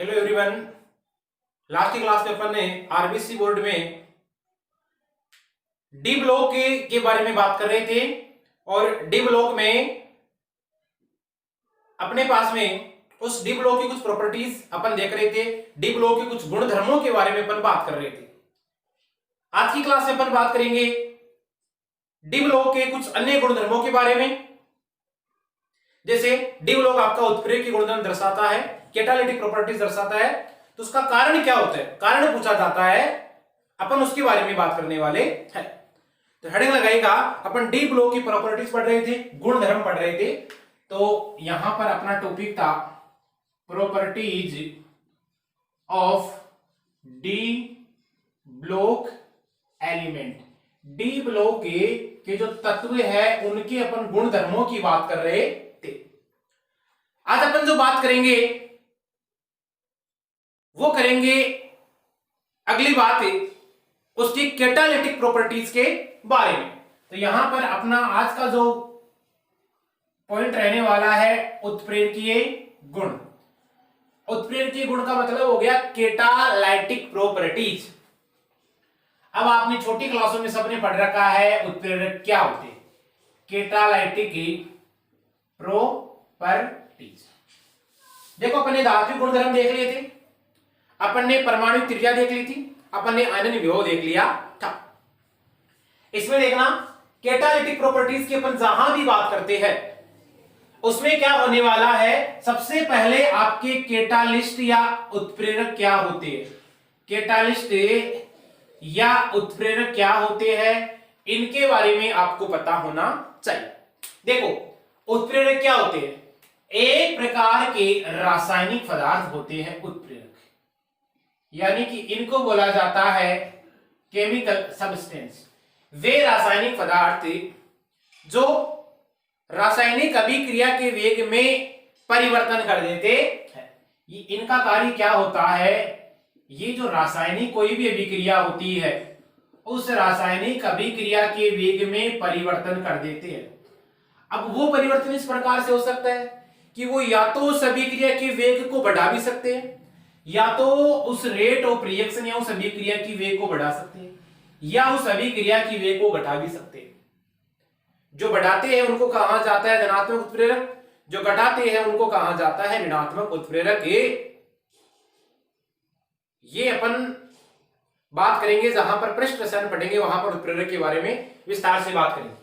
Hello everyone. Last की class में अपन ने आरबीसी बोर्ड में डी ब्लॉक के बारे में बात कर रहे थे और डी ब्लॉक में अपने पास में उस डी ब्लॉक की कुछ प्रॉपर्टीज अपन देख रहे थे। डी ब्लॉक के कुछ गुण धर्मों के बारे में अपन बात कर रहे थे। आज की क्लास में अपन बात करेंगे डी ब्लॉक के कुछ अन्य गुण धर्मों के बारे में। जैसे डी ब्लॉक आपका उत्प्रेरक गुणधर्म दर्शाता है, कैटालिटिक प्रॉपर्टीज दर्शाता है, तो उसका कारण क्या होता है, कारण पूछा जाता है, अपन उसके बारे में बात करने वाले हैं। तो हेडिंग लगाएगा, अपन डी ब्लॉक की प्रॉपर्टीज पढ़ रहे थे, गुण धर्म पढ़ रहे थे। तो यहां पर अपना टॉपिक था properties of D block element. D block के जो तत्व है उनके अपन गुण धर्मों की बात कर रहे थे। आज अपन जो बात करेंगे वो करेंगे अगली बात है उसकी कैटालिटिक प्रॉपर्टीज के बारे में। तो यहां पर अपना आज का जो पॉइंट रहने वाला है उत्प्रेरकीय गुण। उत्प्रेरकीय गुण का मतलब हो गया कैटालाइटिक प्रॉपर्टीज। अब आपने छोटी क्लासों में सबने पढ़ रखा है उत्प्रेरक क्या होते हैं, कैटालाइटिक प्रॉपर्टीज। देखो अपन ने धात्विक गुणधर्म देख लिए थे, अपन ने परमाणु त्रिज्या देख ली थी, अपन ने आयनन विभव देख लिया था। इसमें देखना कैटालिटिक प्रॉपर्टीज की अपन जहां भी बात करते हैं उसमें क्या होने वाला है, सबसे पहले आपके कैटालिस्ट या उत्प्रेरक क्या होते हैं, कैटालिस्ट या उत्प्रेरक क्या होते हैं, इनके बारे में आपको पता होना चाहिए। देखो उत्प्रेरक क्या होते हैं, एक प्रकार के रासायनिक पदार्थ होते हैं उत्प्रेरक, यानी कि इनको बोला जाता है केमिकल सब्सटेंस। वे रासायनिक पदार्थ जो रासायनिक अभिक्रिया के वेग में परिवर्तन कर देते हैं। इनका कार्य क्या होता है, ये जो रासायनिक कोई भी अभिक्रिया होती है उस रासायनिक अभिक्रिया के वेग में परिवर्तन कर देते हैं। अब वो परिवर्तन इस प्रकार से हो सकता है कि वो या तो उस अभिक्रिया के वेग को बढ़ा भी सकते हैं, या तो उस रेट ऑफ रिएक्शन या उस अभिक्रिया की वेग को बढ़ा सकते हैं, या उस अभिक्रिया की वेग को घटा भी सकते हैं। जो बढ़ाते हैं उनको कहा जाता है धनात्मक उत्प्रेरक, जो घटाते हैं उनको कहा जाता है ऋणात्मक उत्प्रेरक। ये अपन बात करेंगे जहां पर पृष्ठ रसायन पढ़ेंगे वहां पर उत्प्रेरक के बारे में विस्तार से बात करेंगे।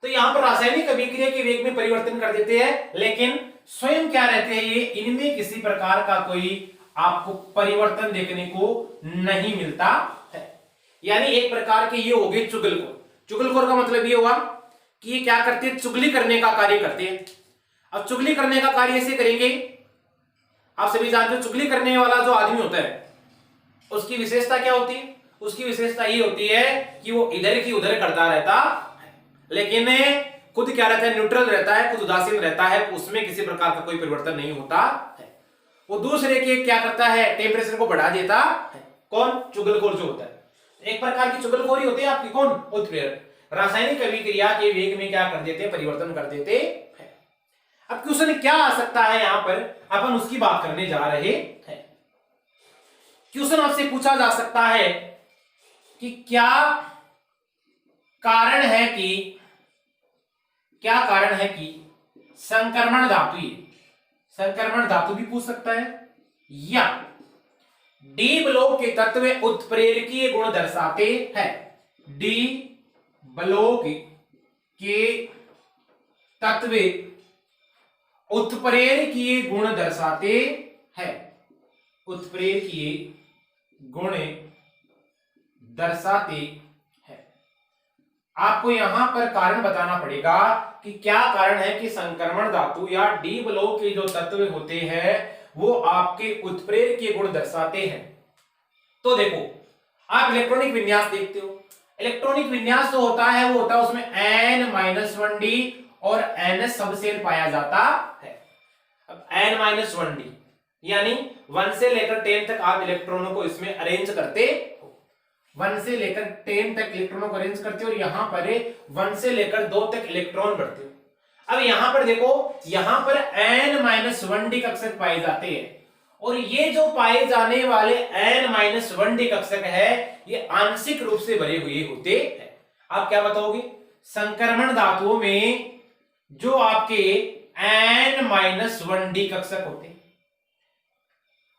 तो यहां पर रासायनिक अभिक्रिया के वेग में परिवर्तन कर देते हैं, लेकिन स्वयं क्या रहते हैं ये, इनमें किसी प्रकार का कोई आपको परिवर्तन देखने को नहीं मिलता है। यानी एक प्रकार के ये हो गए चुगलखोर। चुगलखोर का मतलब ये हुआ कि ये क्या करते हैं, चुगली करने का कार्य करते हैं। अब चुगली करने का कार्य ऐसे करेंगे, आप सभी जानते हो चुगली करने वाला जो आदमी होता है उसकी विशेषता क्या होती है, उसकी विशेषता ये होती है कि वो इधर की उधर करता रहता है, लेकिन खुद क्या रहता है, न्यूट्रल रहता है, खुद उदासीन रहता है, उसमें किसी प्रकार का कोई परिवर्तन नहीं होता है। वो दूसरे के क्या करता है, टेम्परेचर को बढ़ा देता है। कौन, चुगलखोर जो होता है। एक प्रकार की चुगलखोरी होती है आपकी, कौन, उत्प्रेरक। रासायनिक अभिक्रिया के वेग में क्या कर देते, परिवर्तन कर देते हैं। अब क्वेश्चन क्या आ सकता है यहां पर, अपन उसकी बात करने जा रहे हैं। क्वेश्चन आपसे पूछा जा सकता है कि क्या कारण है कि संक्रमण धातु भी पूछ सकता है, या डी ब्लॉक के तत्व उत्प्रेरकीय गुण दर्शाते हैं। डी ब्लॉक के तत्व उत्प्रेरकीय गुण दर्शाते हैं, उत्प्रेरकीय गुण दर्शाते हैं। आपको यहां पर कारण बताना पड़ेगा कि क्या कारण है कि संक्रमण धातु या डी ब्लॉक के जो तत्व होते हैं वो आपके उत्प्रेरकीय गुण दर्शाते हैं। तो देखो आप इलेक्ट्रॉनिक विन्यास देखते हो, इलेक्ट्रॉनिक विन्यास जो होता है वो होता है उसमें n-1d और ns सबसेल पाया जाता है। अब n-1d यानी 1 से लेकर 10 तक आप इलेक्ट्रॉनों को इसमें अरेंज करते हो, 1 से लेकर 10 तक इलेक्ट्रॉनों को अरेंज करते हो, और यहां पर 1 से लेकर 2 तक इलेक्ट्रॉन बढ़ते हो। अब यहां पर देखो, यहां पर n-1d कक्षक पाए जाते हैं, और ये जो पाए जाने वाले n-1d कक्षक है ये आंशिक रूप से भरे हुए होते हैं। आप क्या बताओगे? संक्रमण धातुओं में जो आपके n-1d कक्षक होते हैं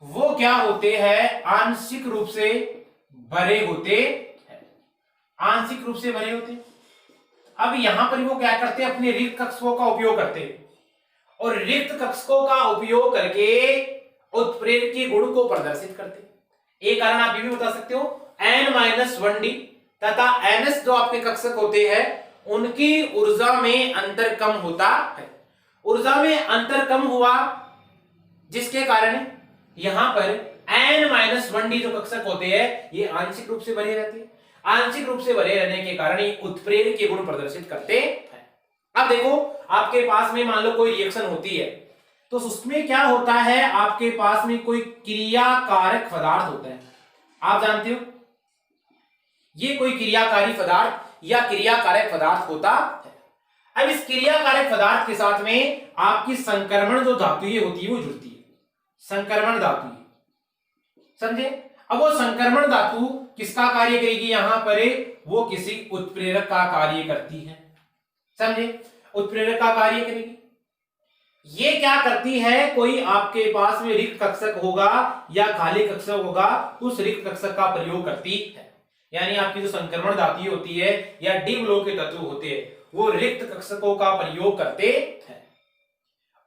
वो क्या होते हैं? आंशिक रूप से भरे होते हैं। आंशिक रूप से भरे होते हैं। अब यहां पर वो क्या करते हैं? अपने रिक्त कक्षकों का उपयोग करते हैं और रिक्त कक्षकों का उपयोग करके उत्प्रेरक के गुण को प्रदर्शित करते हैं। एक कारण आप ये भी बता सकते हो n-1d तथा ns जो आपके कक्षक होते हैं उनकी ऊर्जा में अंतर कम होता है। ऊर्जा में अंतर कम हुआ जिसके कारण यहां पर n-1d जो कक्षक होते हैं ये आंशिक रूप से भरे रहते हैं। आंशिक रूप से भरे रहने के कारण ये उत्प्रेरक के गुण प्रदर्शित करते हैं। अब देखो आपके पास में मान लो कोई रिएक्शन होती है तो उसमें क्या होता है? आपके पास में कोई क्रियाकारक पदार्थ होता है। आप जानते हो ये कोई क्रियाकारी पदार्थ या क्रियाकारक पदार्थ होता है। अब इस क्रियाकारक पदार्थ के साथ में आपकी संक्रमण जो धातुएं होती है वो जुड़ती है। संक्रमण धातु, समझे? अब वो संक्रमण धातु किसका कार्य करेगी? यहां पर वो किसी उत्प्रेरक का कार्य करती है। समझे? उत्प्रेरक का कार्य करेगी। ये क्या करती है? कोई आपके पास में रिक्त कक्षक होगा या खाली कक्षक होगा उस रिक्त कक्षक का प्रयोग करती है। यानी आपकी जो संक्रमण धातु होती है या डी ब्लॉक के तत्व होते हैं वो रिक्त कक्षकों का प्रयोग करते हैं।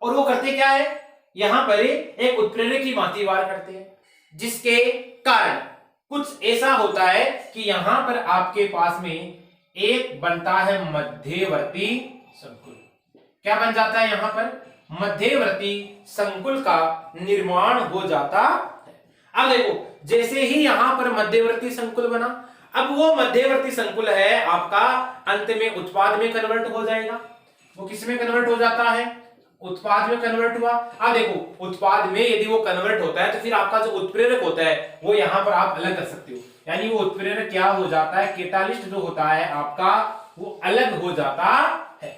और वो करते क्या है? यहां पर एक उत्प्रेरक की भांति वार करते हैं जिसके कारण कुछ ऐसा होता है कि यहां पर आपके पास में एक बनता है मध्यवर्ती संकुल। क्या बन जाता है? यहां पर मध्यवर्ती संकुल का निर्माण हो जाता है। अब देखो जैसे ही यहां पर मध्यवर्ती संकुल बना, अब वो मध्यवर्ती संकुल है आपका अंत में उत्पाद में कन्वर्ट हो जाएगा। वो किस में कन्वर्ट हो जाता है? उत्पाद में कन्वर्ट हुआ। अब देखो उत्पाद में यदि वो कन्वर्ट होता है तो फिर आपका जो उत्प्रेरक होता है वो यहां पर आप अलग कर सकते हो। यानी वो उत्प्रेरक क्या हो जाता है? कैटालिस्ट जो होता है आपका वो अलग हो जाता है।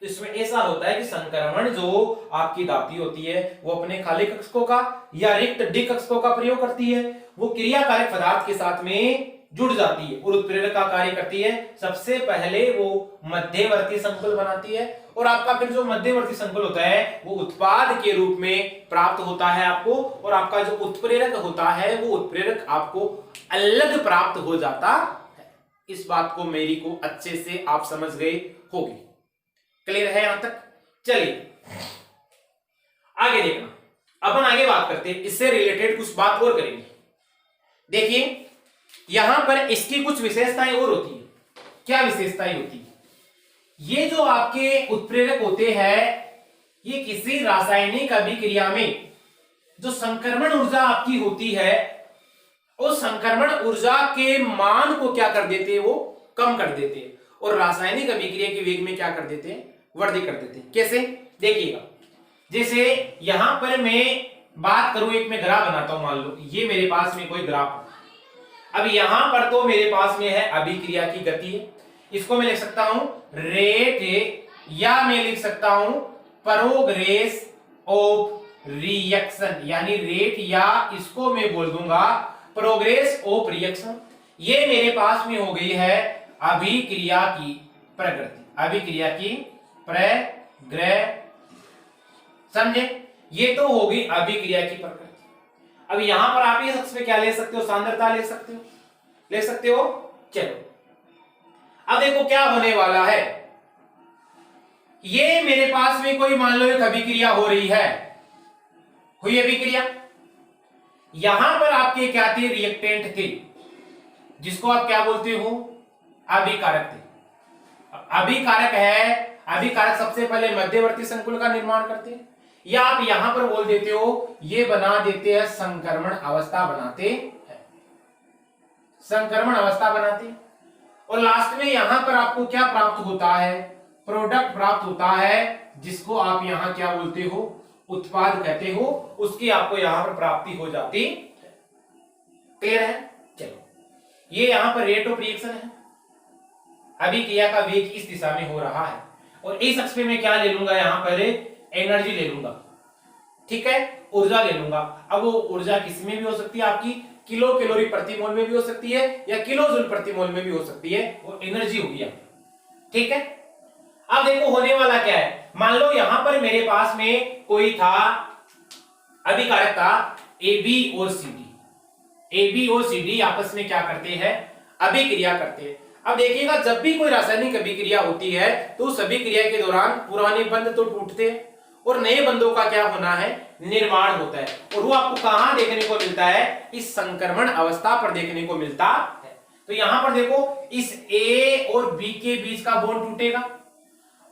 इसमें ऐसा होता है कि संक्रमण जो आपकी धातु होती है वो अपने खाली कक्षकों का या रिक्त डी कक्षकों का प्रयोग करती है। वो क्रियाकारक पदार्थ के साथ में जुड़ जाती है और उत्प्रेरक का कार्य करती है। सबसे पहले वो मध्यवर्ती संकुल बनाती है और आपका फिर जो मध्यवर्ती संकुल होता है वो उत्पाद के रूप में प्राप्त होता है आपको। और आपका जो उत्प्रेरक होता है वो उत्प्रेरक आपको अलग प्राप्त हो जाता है। इस बात को मेरी को अच्छे से आप समझ गए होगी। क्लियर है यहां तक? चलिए आगे देखना। अपन आगे बात करते हैं, इससे रिलेटेड कुछ बात और करेंगे। देखिए यहां पर इसकी कुछ विशेषताएं और होती है। क्या विशेषताएं होती है? ये जो आपके उत्प्रेरक होते हैं ये किसी रासायनिक अभिक्रिया में जो संक्रमण ऊर्जा आपकी होती है उस संक्रमण ऊर्जा के मान को क्या कर देते हैं? वो कम कर देते हैं और रासायनिक अभिक्रिया के वेग में क्या कर देते हैं? वृद्धि कर देते हैं। कैसे? देखिएगा, जैसे यहां पर मैं बात करूं, एक मैं ग्राफ बनाता हूं। मान लो ये मेरे पास में कोई ग्राफ है। अब यहां पर तो मेरे पास में है अभिक्रिया की गति है, इसको मैं लिख सकता हूं रेट या मैं लिख सकता हूं प्रोग्रेस ऑफ रिएक्शन, यानी रेट या इसको मैं बोल दूंगा प्रोग्रेस ऑफ रिएक्शन। ये मेरे पास में हो गई है अभिक्रिया की प्रगति, अभिक्रिया की प्रगति। समझे? ये तो होगी अभिक्रिया की प्रकृति। अब यहां पर आप इस अक्ष पे क्या ले सकते हो? सांद्रता ले सकते हो, ले सकते हो। चलो अब देखो क्या होने वाला है। ये मेरे पास में कोई मान लो एक अभिक्रिया हो रही है, हुई अभिक्रिया। यहां पर आपके क्या थे? रिएक्टेंट थे, जिसको आप क्या बोलते हो? अभिकारक थे। अभिकारक है, अभिकारक सबसे पहले मध्यवर्ती संकुल का निर्माण करते हैं, या आप यहां पर बोल देते हो ये बना देते हैं संक्रमण अवस्था बनाते हैं, संक्रमण अवस्था बनाते हैं। और लास्ट में यहां पर आपको क्या प्राप्त होता है? प्रोडक्ट प्राप्त होता है, जिसको आप यहां क्या बोलते हो? उत्पाद कहते हो। उसकी आपको यहां पर प्राप्ति हो जाती है। क्लियर है? चलो ये यहां पर रेट ऑफ रिएक्शन है, अभिक्रिया का वेग इस दिशा में हो रहा है। और इस अक्ष पे मैं क्या ले लूंगा? यहां पर एनर्जी ले लूंगा। ठीक है, ऊर्जा ले लूंगा। अब वो ऊर्जा किसमें भी हो सकती है आपकी, किलो कैलोरी प्रति मोल में भी हो सकती है या किलो जूल प्रति मोल में भी हो सकती है, वो एनर्जी होगी आपकी। ठीक है, अब देखो होने वाला क्या है, मान लो यहां पर मेरे पास में कोई था अभिकारक था ए बी और सी डी। ए बी और सी डी आपस में क्या करते हैं, अभिक्रिया करते हैं। अब देखिएगा जब भी कोई रासायनिक अभिक्रिया होती है तो उस अभिक्रिया के दौरान पुराने बंध तो टूटते हैं और नए बंधों का क्या होना है, निर्माण होता है। और वो आपको कहां देखने को मिलता है, इस संक्रमण अवस्था पर देखने को मिलता है। तो यहां पर देखो इस ए और बी के बीच का बॉन्ड टूटेगा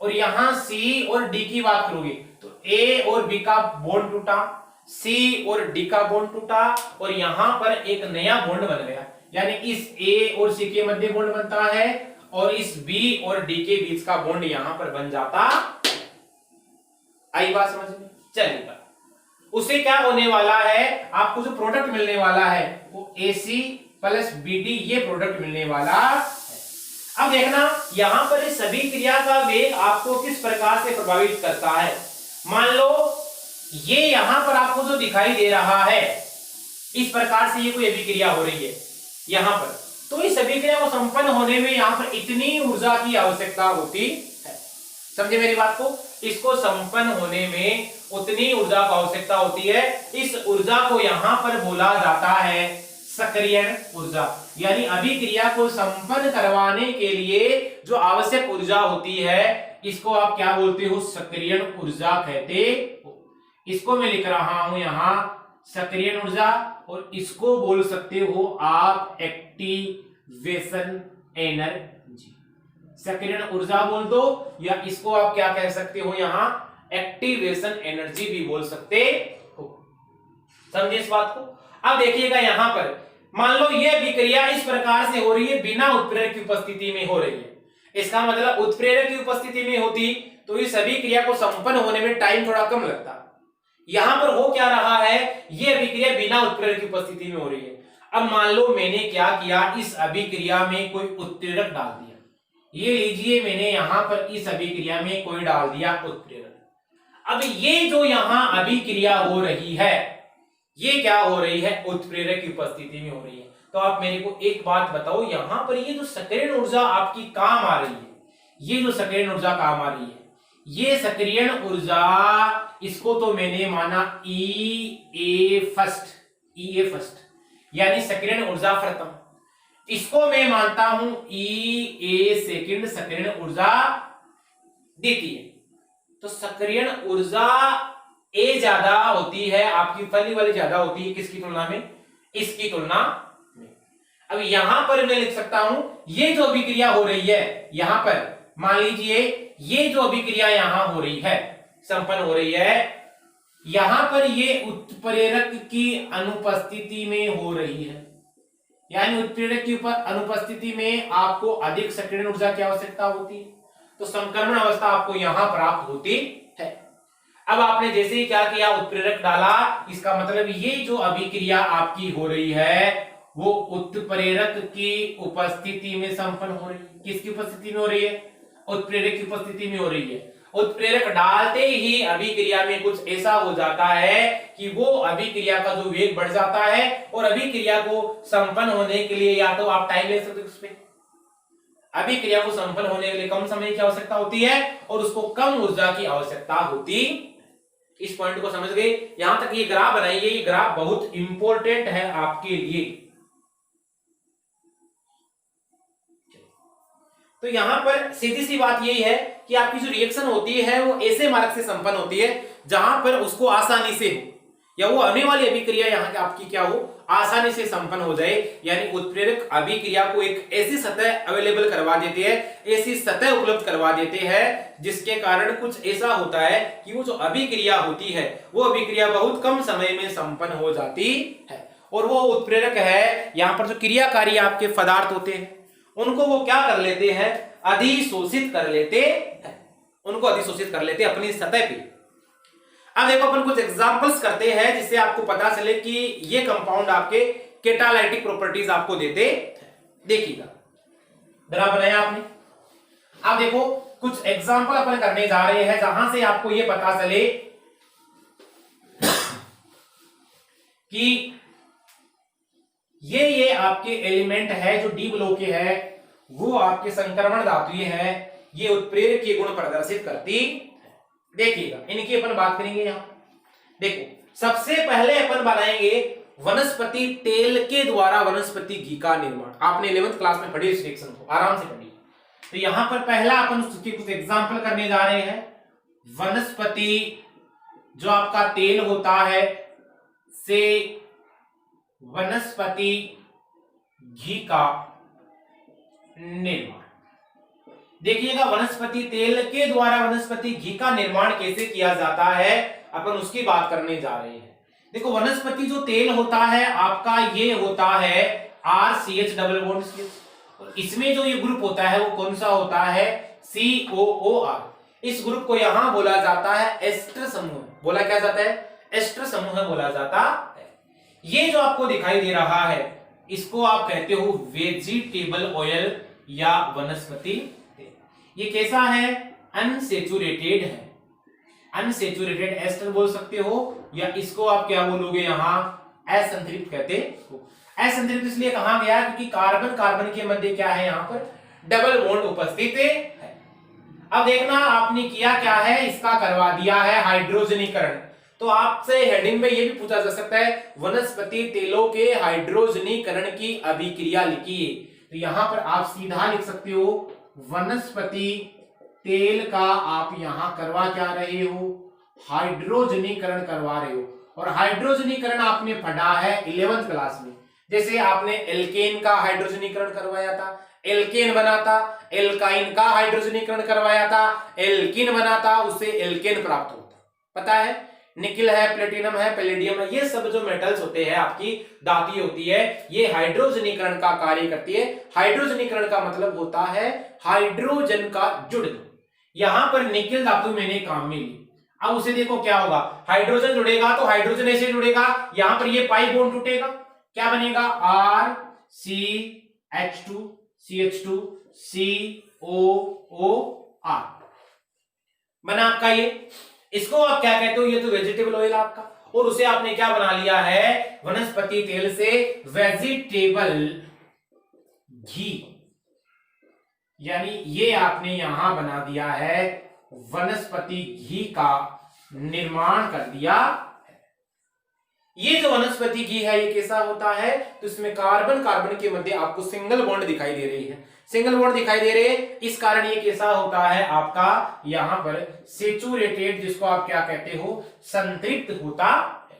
और यहां सी और डी की बात करोगे तो ए और बी का बॉन्ड टूटा, सी और डी का बॉन्ड टूटा और यहां पर एक नया बॉन्ड बन गया। यानी इस ए और सी के मध्य बॉन्ड बनता है और इस बी और डी के बीच का बॉन्ड यहां पर बन जाता। आई बात समझ में, चलिए उससे क्या होने वाला है, आपको जो प्रोडक्ट मिलने वाला है वो AC प्लस BD ये प्रोडक्ट मिलने वाला है। अब देखना यहां पर इस सभी क्रिया का वेग आपको किस प्रकार से प्रभावित करता है। मान लो ये यहां पर आपको जो दिखाई दे रहा है इस प्रकार से ये कोई अभिक्रिया हो रही है यहां पर, तो इस अभिक्रिया को संपन्न होने में यहां पर इतनी ऊर्जा की आवश्यकता होती है। समझे मेरी बात को, इसको संपन्न होने में उतनी ऊर्जा की आवश्यकता होती है। इस ऊर्जा को यहां पर बोला जाता है सक्रियण ऊर्जा। यानी अभिक्रिया को संपन्न करवाने के लिए जो आवश्यक ऊर्जा होती है इसको आप क्या बोलते हो, सक्रियण ऊर्जा कहते हो। इसको मैं लिख रहा हूं यहां सक्रियण ऊर्जा और इसको बोल सकते हो आप एक्टिवेशन एनर्जी। सक्रियण ऊर्जा बोल दो या इसको आप क्या कह सकते हो, यहां एक्टिवेशन एनर्जी भी बोल सकते हो। समझे इस बात को। अब देखिएगा यहां पर मान लो यह विक्रिया इस प्रकार से हो रही है, बिना उत्प्रेरक की उपस्थिति में हो रही है। इसका मतलब उत्प्रेरक की उपस्थिति में होती तो इस सभी क्रिया को संपन्न होने में टाइम थोड़ा कम लगता। यहां पर हो क्या रहा है, यह अभिक्रिया बिना उत्प्रेरक की उपस्थिति में हो रही है। अब मान लो मैंने क्या किया, इस अभिक्रिया में कोई उत्प्रेरक डाल दिया। ये लीजिए मैंने यहां पर इस अभिक्रिया में कोई डाल दिया उत्प्रेरक। अब ये जो यहां अभिक्रिया हो रही है ये क्या हो रही है, उत्प्रेरक की उपस्थिति में हो रही है। तो आप मेरे को एक बात बताओ, यहां पर ये जो सक्रियण ऊर्जा आपकी काम आ रही है, ये जो सक्रियण ऊर्जा काम आ रही है, ये सक्रियण ऊर्जा इसको तो मैंने माना E A फर्स्ट यानी सक्रियण ऊर्जा प्रथम। इसको मैं मानता हूं E A सेकंड सक्रियण ऊर्जा द्वितीय। तो सक्रियण ऊर्जा ए ज्यादा होती है आपकी, पहली वाली ज्यादा होती है किसकी तुलना में, इसकी तुलना में। अब यहां पर मैं लिख सकता हूं ये जो अभिक्रिया हो रही है यहां पर, मान लीजिए ये जो अभिक्रिया यहां हो रही है, संपन्न हो रही है, यहां पर ये उत्प्रेरक की अनुपस्थिति में हो रही है। यानी उत्प्रेरक की अनुपस्थिति में आपको अधिक सक्रियण ऊर्जा की आवश्यकता होती है, तो संक्रमण अवस्था आपको यहां प्राप्त होती है। अब आपने जैसे ही क्या किया, उत्प्रेरक डाला, इसका मतलब ये जो अभिक्रिया आपकी हो रही है वो उत्प्रेरक की उपस्थिति में संपन्न हो रही है। किसकी उपस्थिति में हो रही है, उत्प्रेरक की उपस्थिति में हो रही है। उत्प्रेरक डालते ही अभिक्रिया में कुछ ऐसा हो जाता है कि वो अभिक्रिया का जो वेग बढ़ जाता है और अभिक्रिया को संपन्न होने के लिए या तो आप टाइम ले सकते हो उसमें, अभिक्रिया को संपन्न होने के लिए कम समय की आवश्यकता होती है और उसको कम ऊर्जा की आवश्यकता होती। इस पॉइंट को समझ गए। यहां तक ये ग्राफ बनाइए, ये ग्राफ बहुत इंपॉर्टेंट है आपके लिए। तो यहां पर सीधी सी बात यही है कि आपकी जो रिएक्शन होती है वो ऐसे मार्ग से संपन्न होती है जहां पर उसको आसानी से हो, या वो आने वाली अभिक्रिया यहां की आपकी क्या हो, आसानी से संपन्न हो जाए। यानी उत्प्रेरक अभिक्रिया को एक ऐसी सतह अवेलेबल करवा देते हैं, ऐसी सतह उपलब्ध करवा देते हैं जिसके कारण कुछ ऐसा होता है कि वो जो अभिक्रिया होती है वो अभिक्रिया बहुत कम समय में संपन्न हो जाती है। और वो उत्प्रेरक है, यहां पर जो क्रियाकारी आपके पदार्थ होते हैं उनको वो क्या कर लेते हैं, अधिशोषित कर लेते हैं, उनको अधिशोषित कर लेते हैं अपनी सतह पे। अब देखो अपन कुछ एग्जांपल्स करते हैं जिससे आपको पता चले कि ये कंपाउंड आपके कैटालाइटिक प्रॉपर्टीज आपको देते। देखिएगा ग्राफ बनाया आपने। अब देखो कुछ एग्जांपल अपन करने जा रहे हैं जहां से आपको ये पता चले कि ये आपके एलिमेंट है जो डी ब्लॉक के है, वो आपके संक्रमण धातु है, ये उत्प्रेरक के गुण प्रदर्शित करती। देखिएगा इनकी अपन बात करेंगे यहां। देखो सबसे पहले अपन बनाएंगे वनस्पति तेल के द्वारा वनस्पति घी का निर्माण। आपने 11th क्लास में पढ़ी इस रिएक्शन को, आराम से पढ़िए। तो यहां पर पहला अपन उसके कुछ एग्जाम्पल करने जा रहे हैं। वनस्पति जो आपका तेल होता है से वनस्पति घी का निर्माण। देखिएगा वनस्पति तेल के द्वारा वनस्पति घी का निर्माण कैसे किया जाता है, अपन उसकी बात करने जा रहे हैं। देखो वनस्पति जो तेल होता है आपका ये होता है RCH डबल बॉन्ड CH, और इसमें जो ये ग्रुप होता है वो कौन सा होता है COOR। इस ग्रुप को यहां बोला जाता है एस्टर समूह। बोला क्या जाता है? एस्टर समूह बोला जाता है। ये जो आपको दिखाई दे रहा है इसको आप कहते हो वेजिटेबल ऑयल या वनस्पति तेल। ये कैसा है? अनसेचुरेटेड है, अनसेचुरेटेड एस्टर बोल सकते हो, या इसको आप क्या बोलोगे यहां असंतृप्त कहते हो। असंतृप्त इसलिए कहा गया क्योंकि कार्बन कार्बन के मध्य क्या है यहां पर डबल बॉन्ड उपस्थित है। अब देखना आपने किया क्या है, इसका करवा दिया है हाइड्रोजनीकरण। तो आपसे हेडिंग में ये भी पूछा जा सकता है वनस्पति तेलों के हाइड्रोजनीकरण की अभिक्रिया लिखिए। तो यहां पर आप सीधा लिख सकते हो वनस्पति तेल का आप यहां करवा क्या रहे हो, हाइड्रोजनीकरण करवा रहे हो। और हाइड्रोजनीकरण आपने पढ़ा है 11th क्लास में। जैसे आपने एल्केन का हाइड्रोजनीकरण करवाया था, एल्केन बना था, एल्काइन का हाइड्रोजनीकरण करवाया था, एल्किन बना था, उससे एल्केन प्राप्त होता। पता है निकिल है, प्लेटिनम है, पैलेडियम है, ये सब जो मेटल्स होते हैं आपकी धातु होती है, ये हाइड्रोजनीकरण का कार्य करती है। हाइड्रोजनीकरण का मतलब होता है हाइड्रोजन का जुड़ना। यहां पर निकिल धातु मैंने काम में ली। अब उसे देखो क्या होगा, हाइड्रोजन जुड़ेगा तो हाइड्रोजन ऐसे जुड़ेगा, यहां पर ये पाई बॉन्ड टूटेगा, क्या बनेगा RCH2 CH2 COOR बना आपका ये। इसको आप क्या कहते हो, ये तो वेजिटेबल ऑयल आपका, और उसे आपने क्या बना लिया है वनस्पति तेल से वेजिटेबल घी, यानी ये आपने यहां बना दिया है वनस्पति घी का निर्माण कर दिया। ये जो वनस्पति घी है ये कैसा होता है, तो इसमें कार्बन कार्बन के मध्य आपको सिंगल बॉन्ड दिखाई दे रही है, सिंगल बॉन्ड दिखाई दे रहे हैं। इस कारण ये कैसा होता है आपका यहां पर सेचुरेटेड, जिसको आप क्या कहते हो संतृप्त होता है।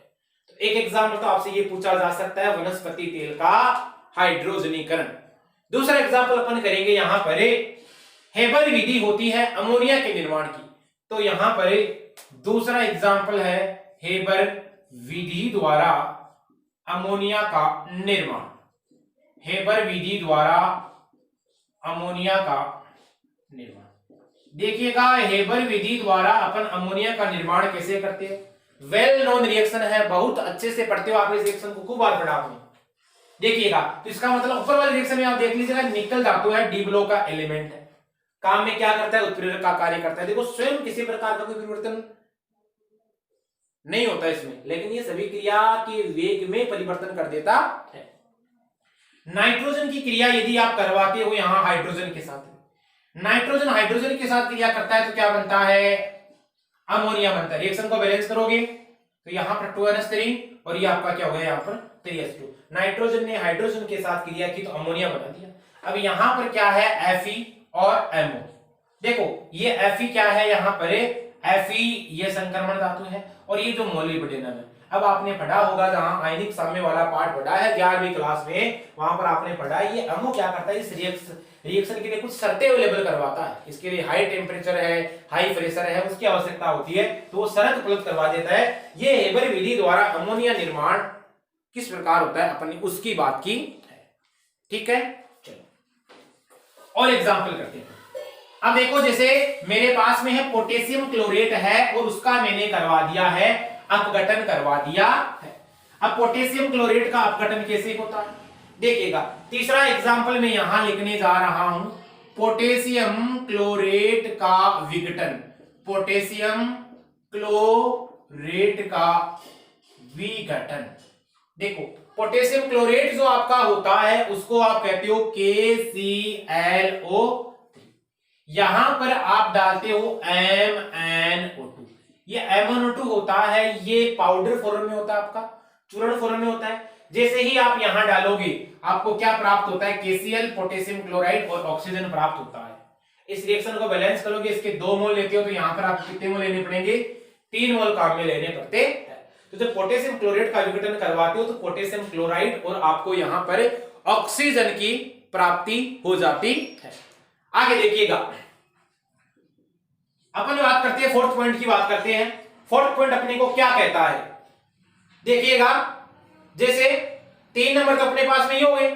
तो एक एग्जाम्पल तो आपसे ये पूछा जा सकता है वनस्पति तेल का हाइड्रोजनीकरण। दूसरा एग्जाम्पल अपन करेंगे यहां पर हेबर विधि होती है अमोनिया के निर्माण की। तो यहां पर दूसरा एग्जाम्पल है हेबर विधि द्वारा अमोनिया का निर्माण। हेबर विधि द्वारा अमोनिया का निर्माण। देखिएगा हेबर विधि द्वारा अपन अमोनिया का निर्माण कैसे करते हैं, वेल नोन रिएक्शन है, बहुत अच्छे से पढ़ते हो आप इस रिएक्शन को, खूब बार पढ़ा आपने। देखिएगा तो इसका मतलब ऊपर वाले रिएक्शन में आप देख लीजिएगा निकल धातु है, डी ब्लॉक का एलिमेंट है, काम में क्या करता है उत्प्रेरक का कार्य करता है। देखो स्वयं किसी प्रकार का कोई परिवर्तन नहीं होता इसमें, लेकिन ये सभी क्रिया के वेग में परिवर्तन कर देता है। नाइट्रोजन की क्रिया यदि आप करवाते हो यहां हाइड्रोजन के साथ, नाइट्रोजन हाइड्रोजन के साथ क्रिया करता है तो क्या बनता है अमोनिया बनता है। रिएक्शन को बैलेंस करोगे तो यहां पर 2NH3 और ये आपका क्या हो गया यहां पर 3H2। नाइट्रोजन ने हाइड्रोजन के साथ क्रिया की तो अमोनिया बना दिया। अब यहां पर क्या है Fe और MO। देखो ये Fe क्या है यहां पर Fe ये संक्रमण धातु है और ये जो मोलिब्डेनम है। अब आपने पढ़ा होगा जहां आयनिक साम्य वाला पार्ट पढ़ा है 11वीं क्लास में, वहां पर आपने पढ़ा ये अमो क्या करता है इस रिएक्शन के लिए कुछ शर्तें अवेलेबल करवाता है। इसके लिए हाई टेम्परेचर है, हाई प्रेशर है, उसकी आवश्यकता होती है, तो वो शर्त उपलब्ध करवा देता है। ये हेबर विधि द्वारा अमोनिया निर्माण किस प्रकार होता है अपन ने उसकी बात की है। ठीक है, चलो और एग्जाम्पल करते हैं। अब देखो जैसे मेरे पास में है पोटेशियम क्लोरेट है और उसका मैंने करवा दिया है अपघटन करवा दिया है। अब पोटेशियम क्लोरेट का अपघटन कैसे होता है देखिएगा। तीसरा एग्जांपल मैं यहां लिखने जा रहा हूं पोटेशियम क्लोरेट का विघटन, पोटेशियम क्लोरेट का विघटन। देखो पोटेशियम क्लोरेट जो आपका होता है उसको आप कहते हो KClO3, यहां पर आप डालते हो MnO2। ये MnO2 होता है, ये पाउडर फॉर्म में होता है, आपका चूर्ण फॉर्म में होता है। जैसे ही आप यहां डालोगे आपको क्या प्राप्त होता है, KCl पोटेशियम क्लोराइड और ऑक्सीजन प्राप्त होता है। इस रिएक्शन को बैलेंस करोगे, इसके 2 मोल लेते हो तो यहां पर आपको कितने मोल लेने पड़ेंगे, 3 मोल काम में लेने पड़ते हैं। तो जब पोटेशियम क्लोराइड का विघटन करवाते हो तो पोटेशियम क्लोराइड और आपको यहां पर ऑक्सीजन की प्राप्ति हो जाती है। आगे देखिएगा, अपन बात करते हैं फोर्थ पॉइंट की बात करते हैं। फोर्थ पॉइंट अपने को क्या कहता है, देखिएगा जैसे 3 नंबर तो अपने पास में ही हो गए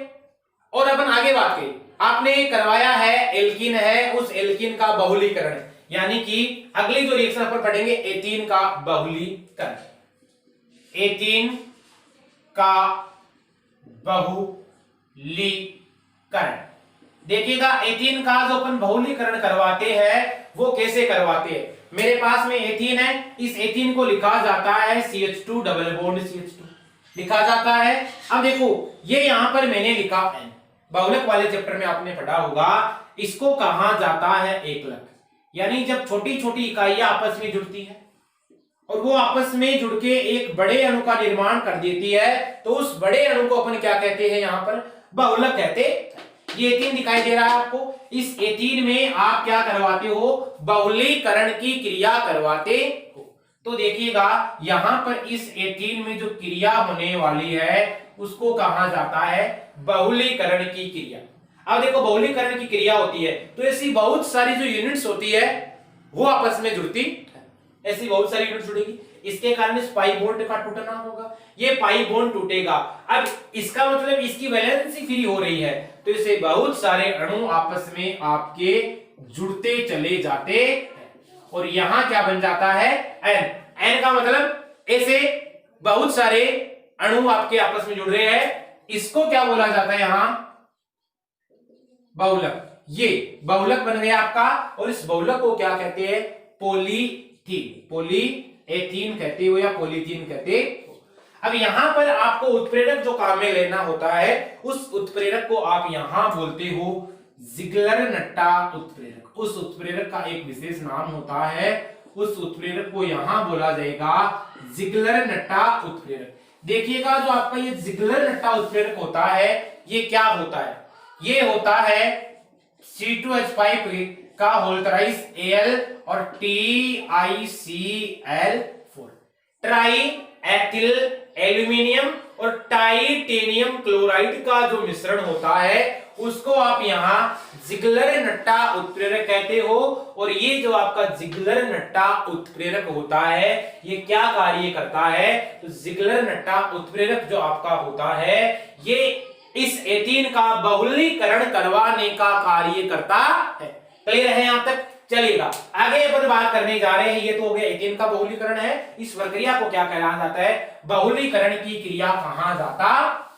और अपन आगे बात करें, आपने करवाया है एल्कीन है, उस एल्कीन का बहुलीकरण, यानी कि अगली जो रिएक्शन अपन पढ़ेंगे एथीन का बहुलीकरण, एथीन का बहुलीकरण। देखिएगा एथीन का जो अपन बहुलीकरण करवाते हैं वो कैसे करवाते हैं। मेरे पास में एथीन है, इस एथीन को लिखा जाता है CH2 डबल बॉन्ड CH2 लिखा जाता है। अब देखो ये यहां पर मैंने लिखा N, बहुलक वाले चैप्टर में आपने पढ़ा होगा, इसको कहा जाता है एकलक, यानी जब छोटी छोटी इकाइयां आपस में जुड़ती है और वो आपस में जुड़ के एक बड़े अणु का निर्माण कर देती है तो उस बड़े अणु को अपन क्या कहते हैं, यहां पर बहुलक कहते हैं। ये एथीन दिखाई दे रहा है आपको, इस एथीन में आप क्या करवाते हो, बहुलीकरण की क्रिया करवाते हो। तो देखिएगा यहां पर इस एथीन में जो क्रिया होने वाली है उसको कहा जाता है बहुलीकरण की क्रिया। अब देखो बहुलीकरण की क्रिया होती है तो ऐसी बहुत सारी जो यूनिट्स होती है वो आपस में जुड़ती है, ऐसी बहुत सारी यूनिट जुड़ेगी, इसके कारण इस पाई बॉन्ड का टूटना होगा, ये पाई बॉन्ड टूटेगा। अब इसका मतलब इसकी वैलेंसी फ्री हो रही है तो इसे बहुत सारे अणु आपस में आपके जुड़ते चले जाते हैं और यहां क्या बन जाता है N। N का मतलब ऐसे बहुत सारे अणु आपके आपस में जुड़ रहे हैं, इसको क्या बोला जाता है यहां, बहुलक। ये बहुलक बन गया आपका और इस बहुलक को क्या कहते हैं, पॉलीथीन, पॉलीएथीन कहते हो या पॉलीथीन कहते हो। अब यहां पर आपको उत्प्रेरक जो काम में लेना होता है उस उत्प्रेरक को आप यहां बोलते हो जिग्लर-नट्टा उत्प्रेरक। उस उत्प्रेरक का एक विशेष नाम होता है, उस उत्प्रेरक को यहां बोला जाएगा जिग्लर-नट्टा उत्प्रेरक। देखिएगा जो आपका ये जिग्लर-नट्टा उत्प्रेरक होता है ये क्या होता है, ये होता है C2H5 का होल थ्राइस Al और TiCl4, ट्राई एथिल एल्यूमिनियम और टाइटेनियम क्लोराइड का जो मिश्रण होता है उसको आप यहां जिग्लर-नट्टा उत्प्रेरक कहते हो। और ये जो आपका जिग्लर-नट्टा उत्प्रेरक होता है ये क्या कार्य करता है, तो जिग्लर-नट्टा उत्प्रेरक जो आपका होता है ये इस एथीन का बहुलीकरण करवाने का कार्य करता है। क्लियर है यहां तक, चलिएगा आगे अपन बात करने जा रहे हैं। ये तो हो गया एथीन का बहुलीकरण है, इस प्रक्रिया को क्या कहला जाता है, बहुलीकरण की क्रिया कहा जाता है।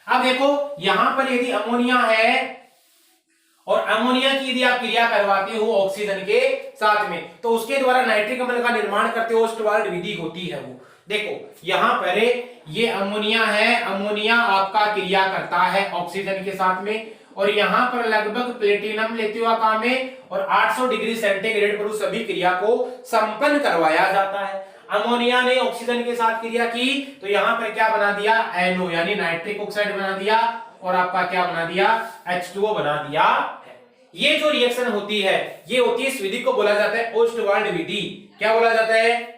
अब देखो यहां पर यदि अमोनिया है और अमोनिया की यदि आप क्रिया करवाते हो ऑक्सीजन के साथ में तो उसके द्वारा नाइट्रिक अम्ल का निर्माण करते हो, ओस्टवाल्ड विधि होती है वो। देखो यहां पर ये अमोनिया है, अमोनिया आपका क्रिया करता है ऑक्सीजन के साथ में और यहां पर लगभग प्लेटिनम लेते हुआ काम में और 800 डिग्री सेंटीग्रेड पर उस सभी क्रिया को संपन्न करवाया जाता है। अमोनिया ने ऑक्सीजन के साथ क्रिया की तो यहां पर क्या बना दिया, NO यानी नाइट्रिक ऑक्साइड बना दिया और आपका क्या बना दिया, H2O बना दिया। ये जो रिएक्शन होती है ये होती है, इस विधि को बोला जाता है ओस्टवाल्ड विधि। क्या बोला जाता है,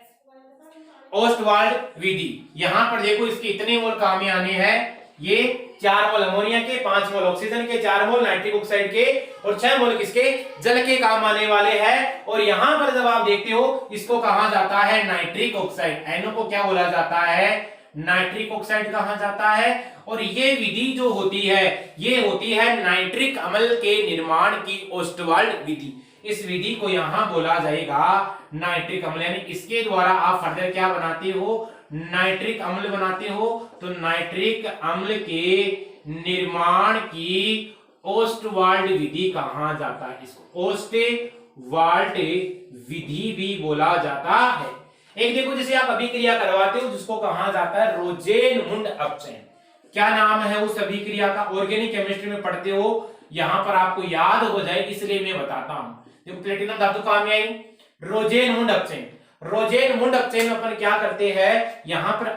ओस्टवाल्ड विधि। यहां पर देखो इसके इतने मोल काम में आने हैं, ये 4 मोल अमोनिया के, 5 मोल ऑक्सीजन के, 4 मोल नाइट्रिक ऑक्साइड के और 6 मोल किसके, जल के काम आने वाले हैं। और यहां पर जब आप देखते हो इसको कहा जाता है नाइट्रिक ऑक्साइड, NO को क्या बोला जाता है, नाइट्रिक ऑक्साइड कहा जाता है। और ये विधि जो होती है ये होती है नाइट्रिक अम्ल के निर्माण की ओस्टवाल्ड विधि। इस विधि को यहां बोला जाएगा नाइट्रिक अम्ल, यानी इसके द्वारा आप फर्दर क्या बनाते हो, नाइट्रिक अम्ल बनाते हो। तो नाइट्रिक अम्ल के निर्माण की ओस्टवाल्ड विधि कहा जाता है, इसको ओस्टवाल्ड विधि भी बोला जाता है। एक देखो जैसे आप अभिक्रिया करवाते हो जिसको कहा जाता है रोजेनमुंड अपचयन। क्या नाम है उस अभिक्रिया का? ऑर्गेनिक केमिस्ट्री में पढ़ते हो, यहां पर आपको याद हो जाए इसलिए मैं बताता हूं। देखो प्लेटिनम धातु कहां में आई? रोजेनमुंड अपचयन। रोजेनमुंड अपचयन में अपन क्या करते हैं, यहां पर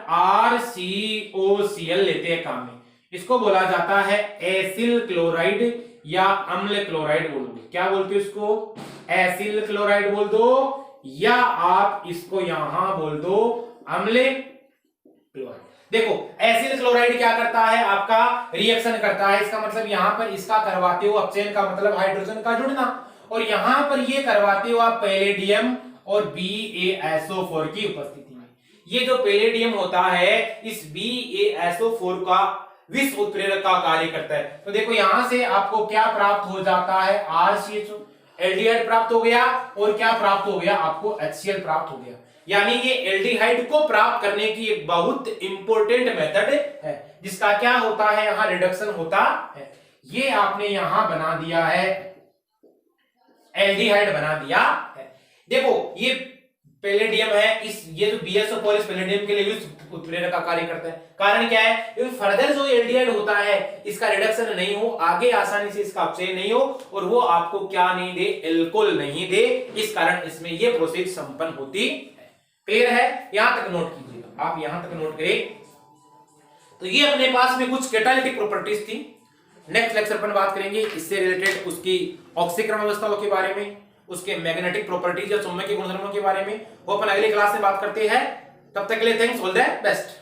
RCOCl लेते हैं काम में। इसको बोला जाता है एसिल क्लोराइड या अम्ल क्लोराइड बोल दो। क्या बोलते हो इसको? एसिल क्लोराइड बोल दो, या आप इसको यहां बोल दो अम्ल क्लोराइड। देखो एसिल क्लोराइड क्या करता है, आपका रिएक्शन करता है, इसका मतलब यहां पर इसका करवाते हो अपचयन का मतलब हाइड्रोजन का जुड़ना, और यहां पर ये करवाते हो आप पैलेडियम और BaSO4 की उपस्थिति में। ये जो पैलेडियम होता है इस BaSO4 का विष उत्प्रेरक का कार्य करता है। तो देखो यहां से आपको क्या प्राप्त हो जाता है, RCHO, एल्डिहाइड प्राप्त हो गया, और क्या प्राप्त हो गया आपको, HCl प्राप्त हो गया। यानी ये एल्डिहाइड को प्राप्त करने की एक बहुत इंपॉर्टेंट मेथड है, जिसका क्या होता है, यहां रिडक्शन होता है। ये आपने यहां बना दिया है, एल्डिहाइड बना दिया है। देखो ये पैलेडियम है, इस ये जो BaSO4 इस पैलेडियम के लिए विष उत्प्रेरक का कार्य करता है। कारण क्या है, क्योंकि फर्दर जो एल्डिहाइड होता है इसका रिडक्शन नहीं हो, आगे आसानी से इसका अपचयन नहीं हो, और वो आपको क्या नहीं दे, एल्कोहल नहीं दे, इस कारण इसमें ये प्रोसेस संपन्न होती है। क्लियर है? यहां तक नोट कीजिएगा, आप यहां तक नोट करें। तो ये अपने पास में कुछ कैटालिटिक प्रॉपर्टीज थी। नेक्स्ट लेक्चर पर बात करेंगे इससे रिलेटेड उसकी ऑक्सीकरण अवस्थाओं के बारे में, उसके मैग्नेटिक प्रॉपर्टीज या चुंबकीय गुणधर्मों के बारे में। वो अपन अगली क्लास में बात करते हैं। तब तक के लिए थैंक्स, ऑल द बेस्ट।